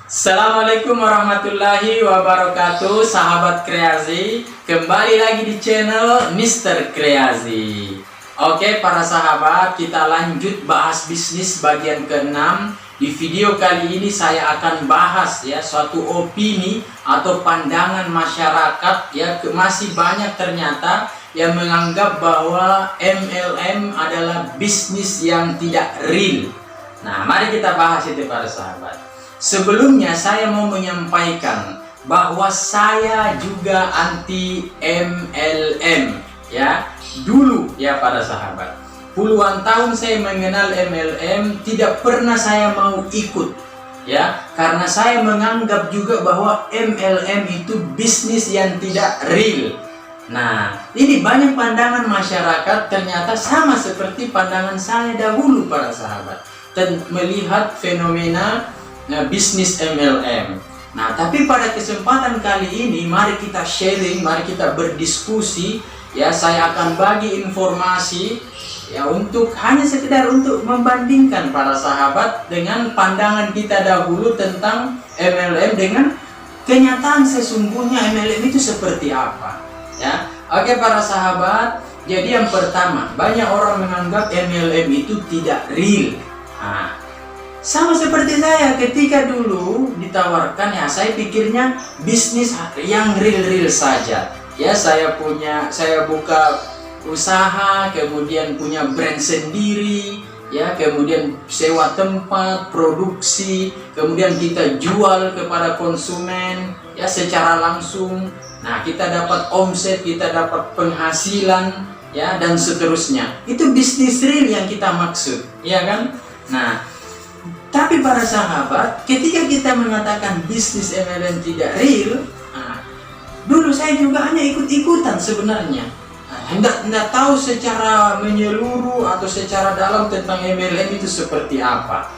Assalamualaikum warahmatullahi wabarakatuh, sahabat kreasi. Kembali lagi di channel Mr. Kreasi. Oke para sahabat, kita lanjut bahas bisnis bagian ke-6. Di video kali ini saya akan bahas ya suatu opini atau pandangan masyarakat ya, masih banyak ternyata yang menganggap bahwa MLM adalah bisnis yang tidak real. Nah, mari kita bahas itu para sahabat. Sebelumnya saya mau menyampaikan bahwa saya juga anti MLM ya. Dulu ya para sahabat, puluhan tahun saya mengenal MLM, tidak pernah saya mau ikut ya, karena saya menganggap juga bahwa MLM itu bisnis yang tidak real. Nah, ini banyak pandangan masyarakat ternyata sama seperti pandangan saya dahulu para sahabat, dan melihat fenomena bisnis MLM. Nah, tapi pada kesempatan kali ini mari kita sharing, mari kita berdiskusi ya. Saya akan bagi informasi ya, untuk hanya sekedar untuk membandingkan para sahabat dengan pandangan kita dahulu tentang MLM dengan kenyataan sesungguhnya MLM itu seperti apa ya. Oke para sahabat, jadi yang pertama, banyak orang menganggap MLM itu tidak real. Nah, sama seperti saya ketika dulu ditawarkan ya, saya pikirnya bisnis yang real-real saja ya. Saya buka usaha, kemudian punya brand sendiri ya, kemudian sewa tempat, produksi, kemudian kita jual kepada konsumen ya secara langsung. Nah, kita dapat omset, kita dapat penghasilan ya, dan seterusnya. Itu bisnis real yang kita maksud ya kan. Nah, tapi para sahabat, ketika kita mengatakan bisnis MLM tidak real, dulu saya juga hanya ikut-ikutan sebenarnya. Hendak tahu secara menyeluruh atau secara dalam tentang MLM itu seperti apa.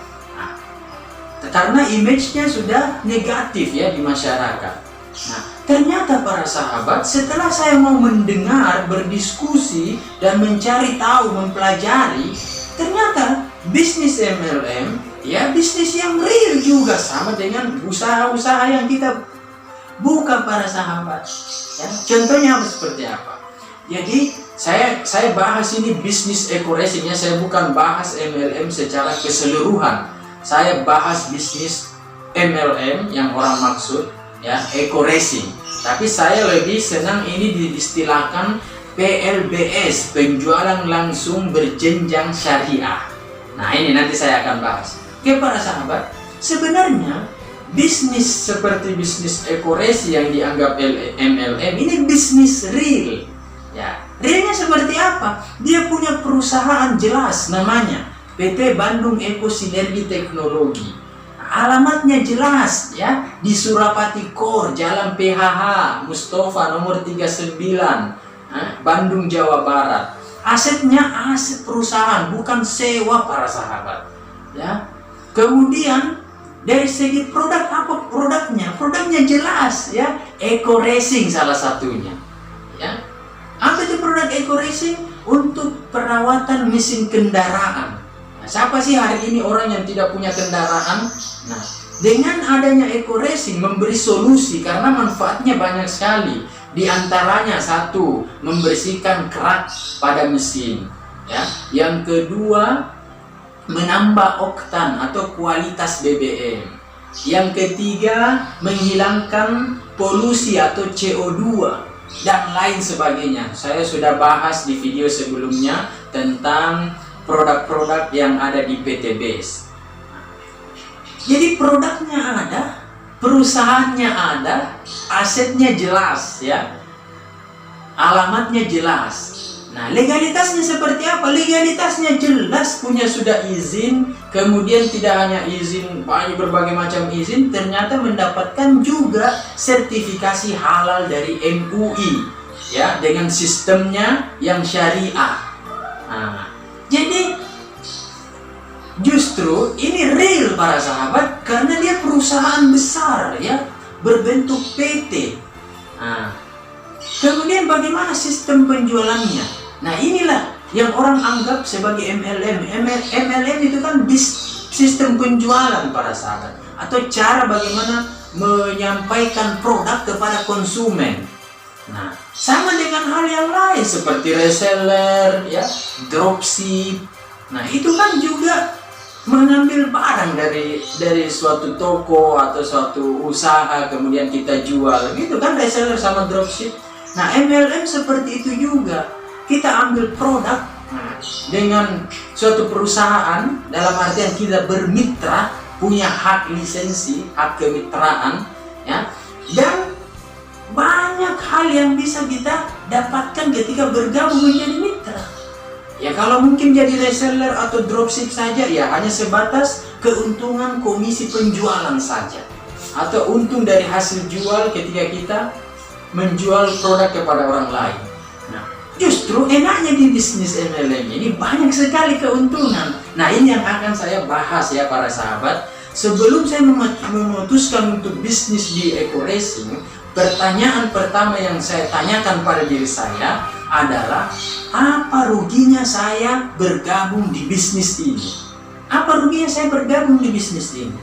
Karena image-nya sudah negatif ya di masyarakat. Nah, ternyata para sahabat, setelah saya mau mendengar, berdiskusi, dan mencari tahu, mempelajari, ternyata bisnis MLM ya bisnis yang real juga, sama dengan usaha-usaha yang kita buka para sahabat ya. Contohnya seperti apa? Jadi saya bahas ini bisnis eco-racing ya, saya bukan bahas MLM secara keseluruhan. Saya bahas bisnis MLM yang orang maksud ya, eco-racing. Tapi saya lebih senang ini diistilahkan PLBS, penjualan langsung berjenjang syariah. Nah, ini nanti saya akan bahas. Oke para sahabat, sebenarnya bisnis seperti bisnis eco-racing yang dianggap MLM ini bisnis real ya. Realnya seperti apa? Dia punya perusahaan jelas, namanya PT Bandung Eko Sinergi Teknologi. Alamatnya jelas ya, di Surapati Core, Jalan PHH Mustafa nomor 39, Bandung, Jawa Barat. Asetnya aset perusahaan, bukan sewa para sahabat ya. Kemudian dari segi produk, apa produknya? Produknya jelas ya, eco-racing salah satunya ya. Apa itu produk eco-racing? Untuk perawatan mesin kendaraan. Nah, siapa sih hari ini orang yang tidak punya kendaraan? Nah, dengan adanya eco-racing memberi solusi, karena manfaatnya banyak sekali. Di antaranya satu, membersihkan kerak pada mesin ya. Yang kedua, menambah oktan atau kualitas BBM. Yang ketiga, menghilangkan polusi atau CO2 dan lain sebagainya. Saya sudah bahas di video sebelumnya tentang produk-produk yang ada di PT BES. Jadi produknya ada, perusahaannya ada, asetnya jelas ya, alamatnya jelas. Nah, legalitasnya seperti apa? Legalitasnya jelas, punya sudah izin, kemudian tidak hanya izin, berbagai macam izin, ternyata mendapatkan juga sertifikasi halal dari MUI ya, dengan sistemnya yang syariah. Nah, jadi justru ini real para sahabat, karena dia perusahaan besar ya, berbentuk PT. Nah, kemudian bagaimana sistem penjualannya? Nah, inilah yang orang anggap sebagai MLM. MLM itu kan sistem penjualan para sahabat, atau cara bagaimana menyampaikan produk kepada konsumen. Nah, sama dengan hal yang lain seperti reseller, ya, dropship. Nah, itu kan juga mengambil barang dari suatu toko atau suatu usaha kemudian kita jual, gitu kan, reseller sama dropship. Nah, MLM seperti itu juga. Kita ambil produk dengan suatu perusahaan, dalam artian kita bermitra, punya hak lisensi, hak kemitraan, ya, dan banyak hal yang bisa kita dapatkan ketika bergabung menjadi mitra. Ya, kalau mungkin jadi reseller atau dropship saja, ya hanya sebatas keuntungan komisi penjualan saja, atau untung dari hasil jual ketika kita menjual produk kepada orang lain. Nah, justru enaknya di bisnis MLM ini banyak sekali keuntungan. Nah, ini yang akan saya bahas ya para sahabat. Sebelum saya memutuskan untuk bisnis di Eco Racing, pertanyaan pertama yang saya tanyakan pada diri saya adalah, apa ruginya saya bergabung di bisnis ini? Apa ruginya saya bergabung di bisnis ini?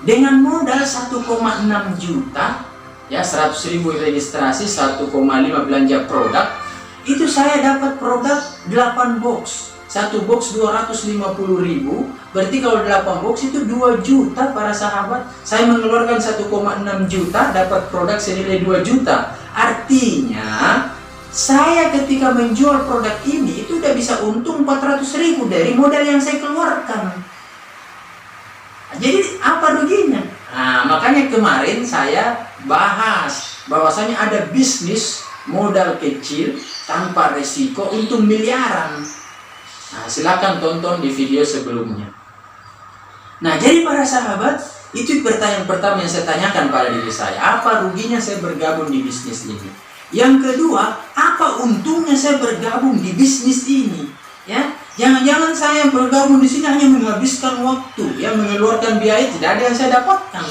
Dengan modal 1,6 juta, ya 100.000 registrasi, 1,5 belanja produk, itu saya dapat produk 8 box. Satu box 250.000, berarti kalau 8 box itu 2 juta para sahabat. Saya mengeluarkan 1,6 juta, dapat produk senilai 2 juta. Artinya, saya ketika menjual produk ini itu udah bisa untung 400.000 dari modal yang saya keluarkan. Jadi apa ruginya? Nah, makanya kemarin saya bahas bahwasanya ada bisnis modal kecil tanpa resiko untung miliaran. Nah, silakan tonton di video sebelumnya. Nah, jadi para sahabat, itu pertanyaan pertama yang saya tanyakan pada diri saya. Apa ruginya saya bergabung di bisnis ini? Yang kedua, apa untungnya saya bergabung di bisnis ini? Ya, jangan-jangan saya bergabung di sini hanya menghabiskan waktu, ya, mengeluarkan biaya, tidak ada yang saya dapatkan.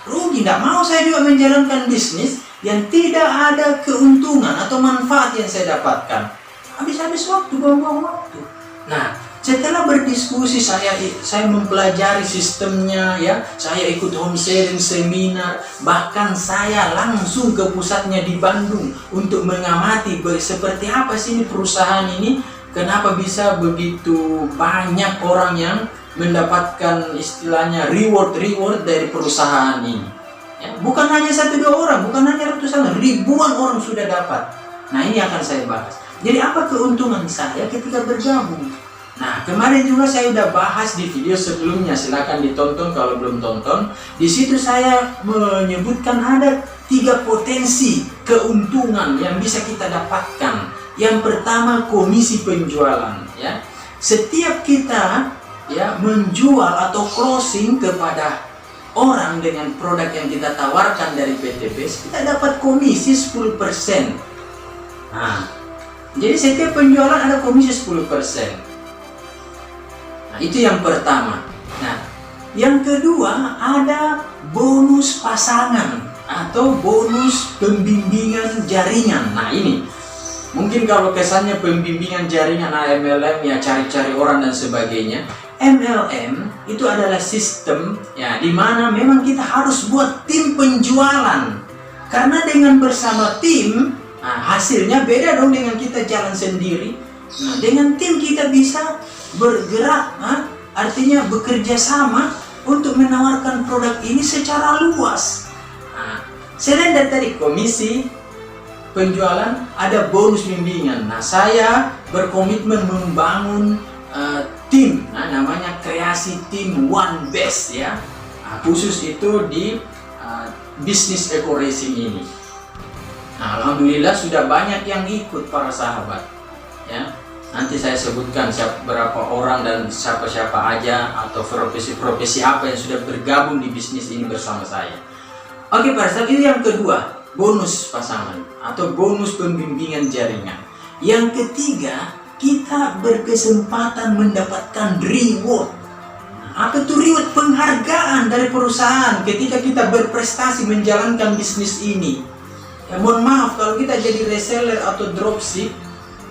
Rugi, tidak mau saya juga menjalankan bisnis yang tidak ada keuntungan atau manfaat yang saya dapatkan. Habis-habis waktu, buang-buang waktu. Nah, setelah berdiskusi saya mempelajari sistemnya, ya, saya ikut home sharing seminar, bahkan saya langsung ke pusatnya di Bandung untuk mengamati seperti apa sih ini perusahaan ini, kenapa bisa begitu banyak orang yang mendapatkan istilahnya reward dari perusahaan ini. Ya, bukan hanya 1-2 orang, bukan hanya ratusan, ribuan orang sudah dapat. Nah, ini akan saya bahas. Jadi apa keuntungan saya ketika bergabung? Nah, kemarin juga saya udah bahas di video sebelumnya, silakan ditonton kalau belum tonton. Di situ saya menyebutkan ada 3 potensi keuntungan yang bisa kita dapatkan. Yang pertama, komisi penjualan, ya. Setiap kita, ya, menjual atau closing kepada orang dengan produk yang kita tawarkan dari PT BES, kita dapat komisi 10%. Nah, jadi setiap penjualan ada komisi 10%. Nah, itu yang pertama. Nah, yang kedua ada bonus pasangan atau bonus pembimbingan jaringan. Nah, ini mungkin kalau kesannya pembimbingan jaringan MLM, ya cari-cari orang dan sebagainya. MLM itu adalah sistem, ya, di mana memang kita harus buat tim penjualan. Karena dengan bersama tim, nah, hasilnya beda dong dengan kita jalan sendiri. Nah, dengan tim kita bisa bergerak, artinya bekerja sama untuk menawarkan produk ini secara luas. Nah, selain dari tadi komisi penjualan, ada bonus bimbingan. Nah, saya berkomitmen membangun tim, namanya kreasi tim One Best, ya. Nah, khusus itu di bisnis Eco Racing ini. Nah, alhamdulillah sudah banyak yang ikut para sahabat, ya. Nanti saya sebutkan berapa orang dan siapa-siapa aja atau profesi-profesi apa yang sudah bergabung di bisnis ini bersama saya. Oke, para sahabat, ini yang kedua, bonus pasangan atau bonus pembimbingan jaringan. Yang ketiga, kita berkesempatan mendapatkan reward. Apa itu reward? Penghargaan dari perusahaan ketika kita berprestasi menjalankan bisnis ini. Ya, mohon maaf kalau kita jadi reseller atau dropship,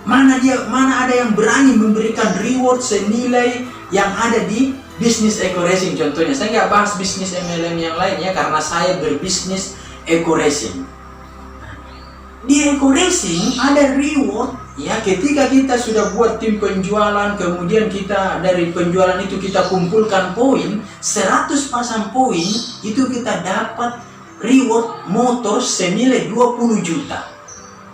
mana ada yang berani memberikan reward senilai yang ada di bisnis eco racing contohnya. Saya nggak bahas bisnis MLM yang lainnya karena saya berbisnis eco racing. Di eco racing ada reward ya, ketika kita sudah buat tim penjualan, kemudian kita dari penjualan itu kita kumpulkan poin, 100 pasang poin itu kita dapat reward motor senilai 20 juta.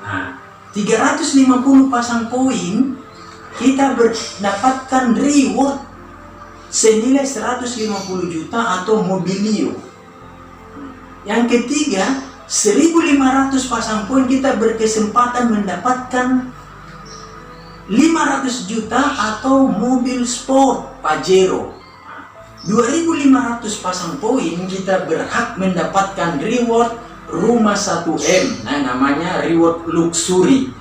Nah, 350 pasang poin kita mendapatkan reward senilai 150 juta atau mobilio. Yang ketiga, 1.500 pasang poin kita berkesempatan mendapatkan 500 juta atau mobil sport Pajero. 2.500 pasang poin kita berhak mendapatkan reward rumah 1M. Nah, namanya reward luxury.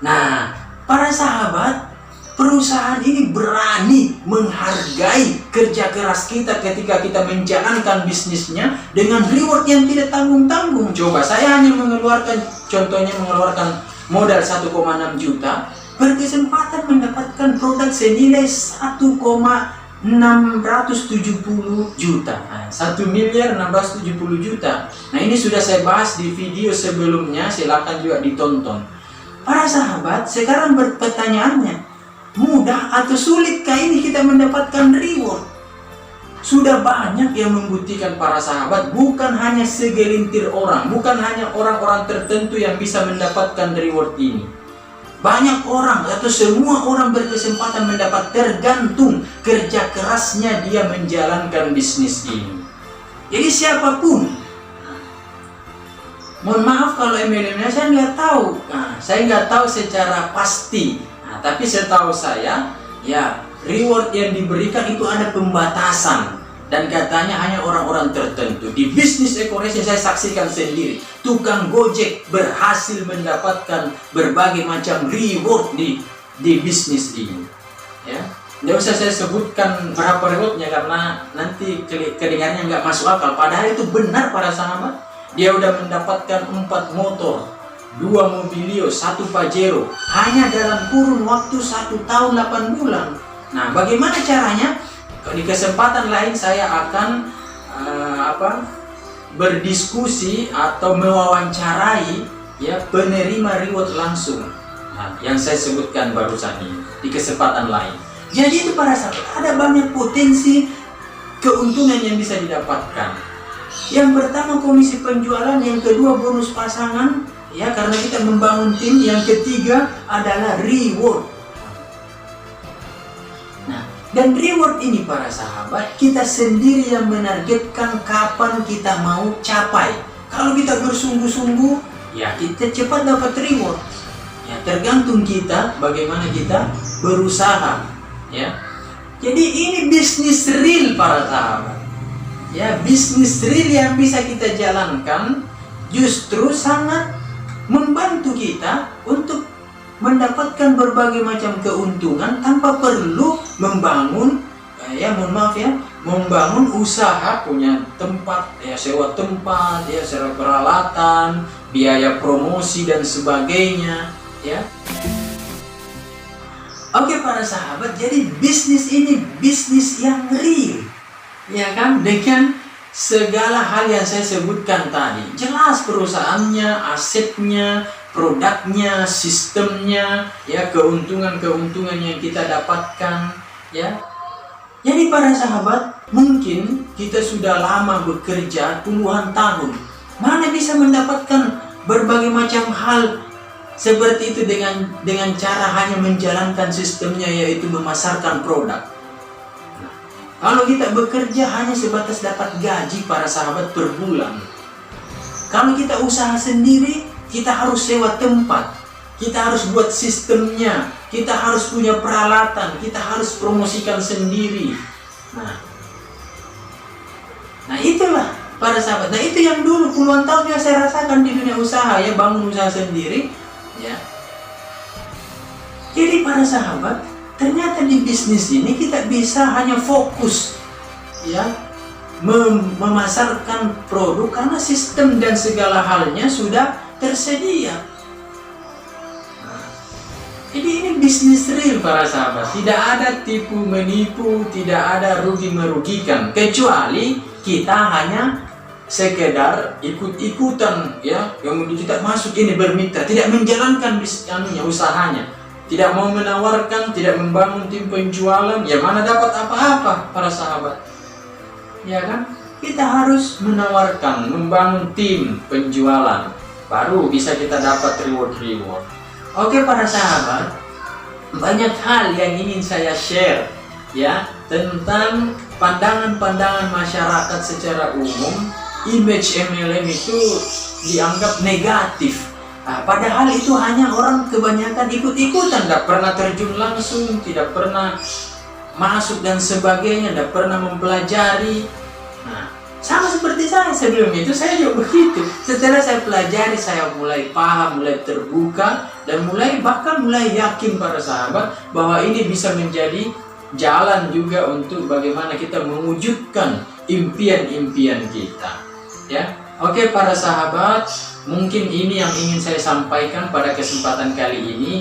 Nah, para sahabat, perusahaan ini berani menghargai kerja keras kita ketika kita menjalankan bisnisnya dengan reward yang tidak tanggung-tanggung. Coba saya hanya mengeluarkan modal 1,6 juta, berkesempatan mendapatkan produk senilai 1,670 juta. Nah, 1.670 juta. Nah, ini sudah saya bahas di video sebelumnya, silakan juga ditonton. Para sahabat, sekarang pertanyaannya, mudah atau sulitkah ini kita mendapatkan reward? Sudah banyak yang membuktikan para sahabat, bukan hanya segelintir orang, bukan hanya orang-orang tertentu yang bisa mendapatkan reward ini. Banyak orang atau semua orang berkesempatan mendapat, tergantung kerja kerasnya dia menjalankan bisnis ini. Jadi siapapun, mohon maaf kalau MLM-nya saya nggak tahu, saya nggak tahu secara pasti. Tapi setahu saya, ya reward yang diberikan itu ada pembatasan dan katanya hanya orang-orang tertentu. Di bisnis eco racing saya saksikan sendiri, tukang Gojek berhasil mendapatkan berbagai macam reward di bisnis ini. Ya, tidak usah saya sebutkan berapa rewardnya karena nanti kedengarannya nggak masuk akal. Padahal itu benar para sahabat. Dia udah mendapatkan 4 motor, 2 mobilio, 1 Pajero hanya dalam kurun waktu 1 tahun 8 bulan. Nah, bagaimana caranya? Di kesempatan lain saya akan berdiskusi atau mewawancarai ya penerima reward langsung. Nah, yang saya sebutkan barusan ini di kesempatan lain. Jadi itu para sahabat, ada banyak potensi keuntungan yang bisa didapatkan. Yang pertama komisi penjualan, yang kedua bonus pasangan. Ya, karena kita membangun tim. Yang ketiga adalah reward. Nah, dan reward ini para sahabat, kita sendiri yang menargetkan kapan kita mau capai. Kalau kita bersungguh-sungguh, ya kita cepat dapat reward. Ya, tergantung kita bagaimana kita berusaha. Ya, jadi ini bisnis real para sahabat. Ya, bisnis real yang bisa kita jalankan justru sangat membantu kita untuk mendapatkan berbagai macam keuntungan tanpa perlu membangun membangun usaha, punya tempat, ya sewa tempat, ya sewa peralatan, biaya promosi dan sebagainya, ya. Oke para sahabat, jadi bisnis ini bisnis yang real, ya kan, dengan segala hal yang saya sebutkan tadi. Jelas perusahaannya, asetnya, produknya, sistemnya, ya keuntungan-keuntungan yang kita dapatkan, ya. Jadi para sahabat, mungkin kita sudah lama bekerja puluhan tahun, mana bisa mendapatkan berbagai macam hal seperti itu dengan cara hanya menjalankan sistemnya, yaitu memasarkan produk. Kalau kita bekerja hanya sebatas dapat gaji para sahabat per bulan. Kalau kita usaha sendiri, kita harus sewa tempat, kita harus buat sistemnya, kita harus punya peralatan, kita harus promosikan sendiri. Nah itulah para sahabat. Nah itu yang dulu puluhan tahun yang saya rasakan di dunia usaha, ya, bangun usaha sendiri, ya. Jadi para sahabat, ternyata di bisnis ini kita bisa hanya fokus, ya, memasarkan produk karena sistem dan segala halnya sudah tersedia. Ini bisnis real para sahabat, tidak ada tipu menipu, tidak ada rugi merugikan, kecuali kita hanya sekedar ikut-ikutan ya, yang kita masuk ini bermitra, tidak menjalankan usahanya, tidak mau menawarkan, tidak membangun tim penjualan, ya mana dapat apa-apa para sahabat, ya kan? Kita harus menawarkan, membangun tim penjualan, baru bisa kita dapat reward. Oke para sahabat, banyak hal yang ingin saya share ya tentang pandangan-pandangan masyarakat secara umum. Image MLM itu dianggap negatif. Padahal itu hanya orang kebanyakan ikut-ikutan, tidak pernah terjun langsung, tidak pernah masuk dan sebagainya, tidak pernah mempelajari. Sama seperti saya sebelum itu, saya juga begitu. Setelah saya pelajari, saya mulai paham, mulai terbuka, dan bahkan mulai yakin para sahabat bahwa ini bisa menjadi jalan juga untuk bagaimana kita mewujudkan impian-impian kita. Ya, oke para sahabat, mungkin ini yang ingin saya sampaikan pada kesempatan kali ini.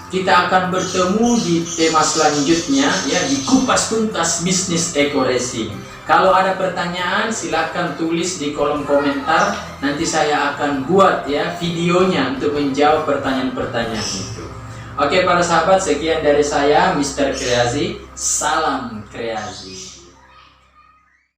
Kita akan bertemu di tema selanjutnya ya, di kupas tuntas bisnis eco racing. Kalau ada pertanyaan silahkan tulis di kolom komentar, nanti saya akan buat ya videonya untuk menjawab pertanyaan-pertanyaan itu. Oke para sahabat, sekian dari saya Mr. Kreasi, salam kreasi.